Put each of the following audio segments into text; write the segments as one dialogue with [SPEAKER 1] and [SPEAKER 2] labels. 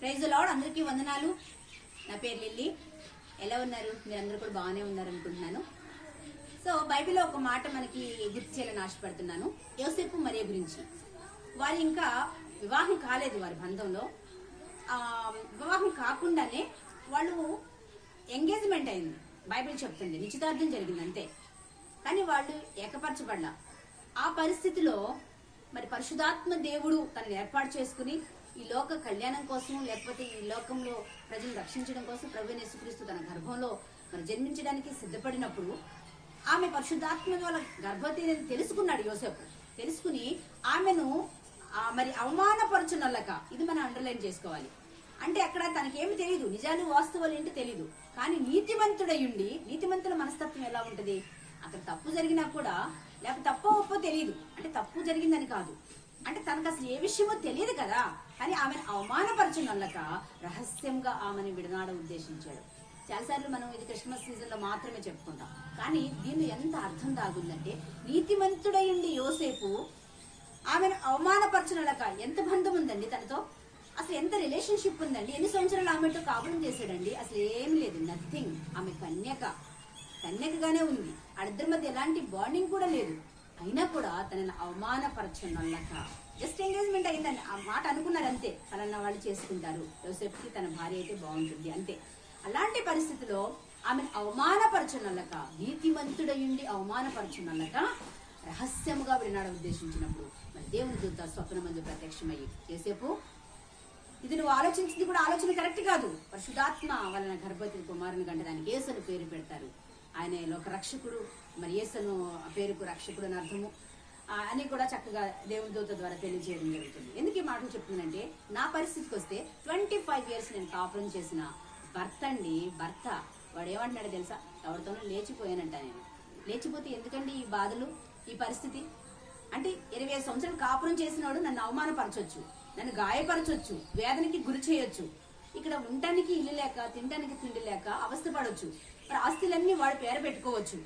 [SPEAKER 1] Praise the lord. అందరికీ వందనాలు. నా పేరు లిల్లీ. ఎలా ఉన్నారు? మీరందరూ కూడా బాగానే ఉన్నారు అనుకుంటున్నాను. సో బైబిల్లో ఒక మాట మనకి గుర్తు చేయాలని ఆశపడుతున్నాను. యోసేపు మరియ గురించి. వారు ఇంకా వివాహం కాలేదు. వారి బంధంలో వివాహం కాకుండానే వాళ్ళు ఎంగేజ్మెంట్ అయింది. బైబిల్ చెప్తుంది నిశ్చితార్థం జరిగింది అంతే. కానీ వాళ్ళు ఏకపరచబడ్డా. ఆ పరిస్థితిలో మరి పరిశుద్ధాత్మ దేవుడు తనని ఏర్పాటు చేసుకుని ఈ లోక కళ్యాణం కోసం, లేకపోతే ఈ లోకంలో ప్రజలను రక్షించడం కోసం ప్రభువైన యేసుక్రీస్తు తన గర్భంలో మరి జన్మించడానికి సిద్ధపడినప్పుడు ఆమె పరిశుద్ధాత్మ వల్ల గర్భవతి తెలుసుకున్నాడు యోసేపు. తెలుసుకుని ఆమెను మరి అవమానపరచునల్లక, ఇది మనం అండర్లైన్ చేసుకోవాలి. అంటే అక్కడ తనకేమి తెలియదు, నిజాలు వాస్తవాలు ఏంటి తెలియదు. కానీ నీతిమంతుడయుండి, నీతిమంతుల మనస్తత్వం ఎలా ఉంటది, అక్కడ తప్పు జరిగినా కూడా, లేకపోతే తప్పో ఒప్పో తెలియదు, అంటే తప్పు జరిగిందని కాదు, అంటే తనకు అసలు ఏ విషయమో తెలియదు కదా. కానీ ఆమెను అవమానపరచునల్లక రహస్యంగా ఆమెను విడనాడ ఉద్దేశించాడు. చాలాసార్లు మనం ఇది క్రిస్మస్ సీజన్ లో మాత్రమే చెప్పుకుంటాం. కానీ దీన్ని ఎంత అర్థం దాగుందంటే, నీతిమంతుడయుండి యోసేపు ఆమెను అవమానపరచునల్లక, ఎంత బంధం ఉందండి తనతో, అసలు ఎంత రిలేషన్షిప్ ఉందండి, ఎన్ని సంవత్సరాలు ఆమెతో కాపురం చేశాడండి, అసలు ఏమి లేదు, నథింగ్. ఆమె కన్యకగానే ఉంది. వాళ్ళిద్దరి మధ్య ఎలాంటి బాండింగ్ కూడా లేదు. అయినా కూడా తనని అవమానపరచునల్లక, జస్ట్ ఎంగేజ్మెంట్ అయిందండి, ఆ మాట అనుకున్నారు అంతే. తనన్న వాళ్ళు చేసుకుంటారు, యోసేపుకి తన భార్య అయితే బాగుంటుంది అంతే. అలాంటి పరిస్థితిలో ఆమెను అవమానపరచునల్లక, నీతిమంతుడయుండి అవమానపరచునల్లక రహస్యముగా వినాడ ఉద్దేశించినప్పుడు మరి దేవుని దూత స్వప్నమందు ప్రత్యక్షమయ్యి, యోసేపు ఇది నువ్వు ఆలోచించింది కూడా ఆలోచన కరెక్ట్ కాదు. పరిశుద్ధాత్మ వలన గర్భవతి కుమారుని కంటే దానికి యేసును పేరు పెడతారు. ఆయన లోక రక్షకుడు, మరి యేసును పేరుకు రక్షకుడు అని అర్థము అని కూడా చక్కగా దేవుని దూత ద్వారా తెలియజేయడం జరుగుతుంది. ఎందుకు ఈ మాటలు చెప్తుందంటే, నా పరిస్థితికి వస్తే 25 years నేను కాపురం చేసిన భర్త వాడు ఏమంటున్నాడో తెలుసా, ఎవరితోనూ లేచిపోయానంట. నేను లేచిపోతే ఎందుకండి ఈ బాధలు, ఈ పరిస్థితి అంటే 25 సంవత్సరాలు కాపురం చేసినవాడు నన్ను అవమానపరచొచ్చు, నన్ను గాయపరచొచ్చు, వేదనకి గురి చేయొచ్చు, ఇక్కడ ఉండటానికి ఇల్లు లేక, తినడానికి తిండి లేక అవస్థపడవచ్చు, మరి ఆస్తులన్నీ వాడి పేరు పెట్టుకోవచ్చు,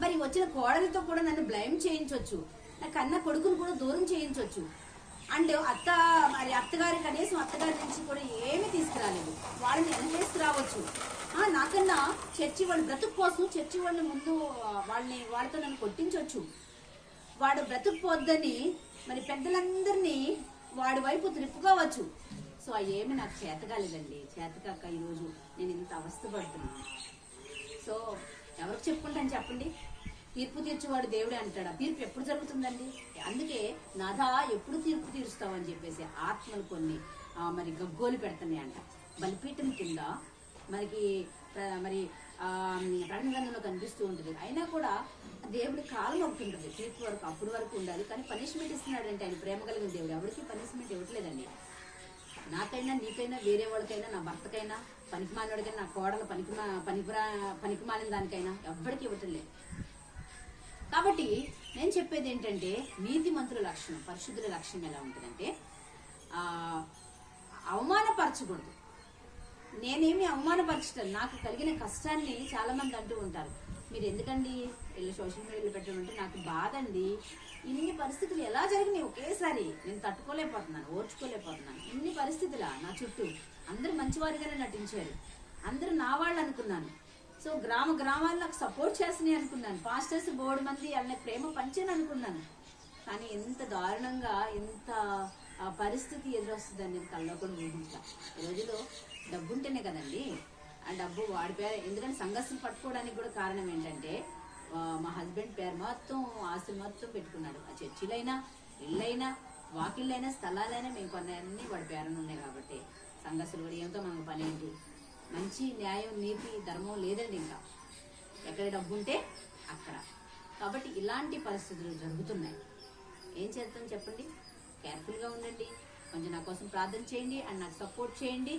[SPEAKER 1] మరి వచ్చిన కోడలతో కూడా నన్ను బ్లైమ్ చేయించవచ్చు, నా కన్న కొడుకును కూడా దూరం చేయించవచ్చు. అండ్ అత్తగారి కనీసం అత్తగారి నుంచి కూడా ఏమీ తీసుకురాలేదు, వాళ్ళని వెనకేసుకు రావచ్చు. నాకన్నా చర్చి వాళ్ళ బ్రతుకు కోసం చర్చి వాళ్ళ ముందు వాళ్ళతో నన్ను కొట్టించవచ్చు. వాడు బ్రతుకుపోద్దని మరి పెద్దలందరినీ వాడి వైపు త్రిప్పుకోవచ్చు. సో ఏమి నాకు చేతకాలేదండి. చేతకాక ఈరోజు నేను ఇంత అవస్థపడుతున్నాను. సో ఎవరికి చెప్పుకుంటాను చెప్పండి? తీర్పు తీర్చేవాడు దేవుడే అంటాడు. ఆ తీర్పు ఎప్పుడు జరుగుతుందండి? అందుకే నాదా ఎప్పుడు తీర్పు తీరుస్తావు అని చెప్పేసి ఆత్మలు కొన్ని మరి గగ్గోలు పెడుతున్నాయి అంట. బలిపీఠం కింద మరి ప్రకటన గ్రంథంలో కనిపిస్తూ ఉంటుంది. అయినా కూడా దేవుడి కాలం ఒకటి ఉంటుంది, తీర్పు వరకు, అప్పుడు వరకు ఉండాలి. కానీ పనిష్మెంట్ ఇస్తున్నాడు అంటే ఆయన ప్రేమ కలిగిన దేవుడు ఎవరికి పనిష్మెంట్ ఇవ్వట్లేదండి. నాకైనా, నీకైనా, వేరే వాళ్ళకైనా, నా భర్తకైనా, పనికిమాలినోడికైనా, నా కోడలు పనికిమాలిన దానికైనా ఎవ్వడికి ఇవ్వటం లేదు. కాబట్టి నేను చెప్పేది ఏంటంటే, నీతిమంతుల లక్షణం, పరిశుద్ధుల లక్షణం ఎలా ఉంటుందంటే, అవమానపరచకూడదు. నేనేమి అవమానపరచడం, నాకు కలిగిన కష్టాన్ని చాలా మంది అంటూ ఉంటారు, మీరు ఎందుకండి వీళ్ళు సోషల్ మీడియాలో పెట్టడం అంటే నాకు బాధ అండి. ఇన్ని పరిస్థితులు ఎలా జరిగినాయి ఒకేసారి, నేను తట్టుకోలేకపోతున్నాను, ఓర్చుకోలేకపోతున్నాను. ఇన్ని పరిస్థితులా నా చుట్టూ అందరూ మంచివారిగానే నటించారు, అందరూ నా వాళ్ళు అనుకున్నాను. సో గ్రామాల్లో నాకు సపోర్ట్ చేస్తున్నాయి అనుకున్నాను, పాస్టర్స్ బోర్డు మంది వాళ్ళని ప్రేమ పంచాను అనుకున్నాను. కానీ ఎంత దారుణంగా, ఎంత పరిస్థితి ఎదురొస్తుందని నేను కల్లో కూడా ఊహించా. ఈ రోజులో డబ్బు ఉంటేనే కదండి, ఆ డబ్బు వాడి పేరు, ఎందుకంటే సంఘర్షణ పట్టుకోవడానికి కూడా కారణం ఏంటంటే, మా హస్బెండ్ పేరు మొత్తం, ఆస్తులు మొత్తం పెట్టుకున్నాడు. ఆ చర్చిలైనా, ఇళ్ళైనా, వాకిళ్ళైనా, స్థలాలైనా మేము కొన్నీ వాడి పేరున ఉన్నాయి. కాబట్టి సంఘర్షణ కూడా ఏమిటో మనకు పని ఏంటి? మంచి న్యాయం, నీతి, ధర్మం లేదండి ఇంకా. ఎక్కడ డబ్బు ఉంటే అక్కడ. కాబట్టి ఇలాంటి పరిస్థితులు జరుగుతున్నాయి. ఏం చేద్దాం చెప్పండి? కేర్ఫుల్గా ఉండండి. కొంచెం నా కోసం ప్రార్థన చేయండి అండ్ నాకు సపోర్ట్ చేయండి.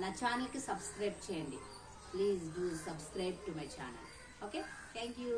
[SPEAKER 1] నా ఛానల్కి సబ్స్క్రైబ్ చేయండి. Please do subscribe to my channel. Okay, thank you.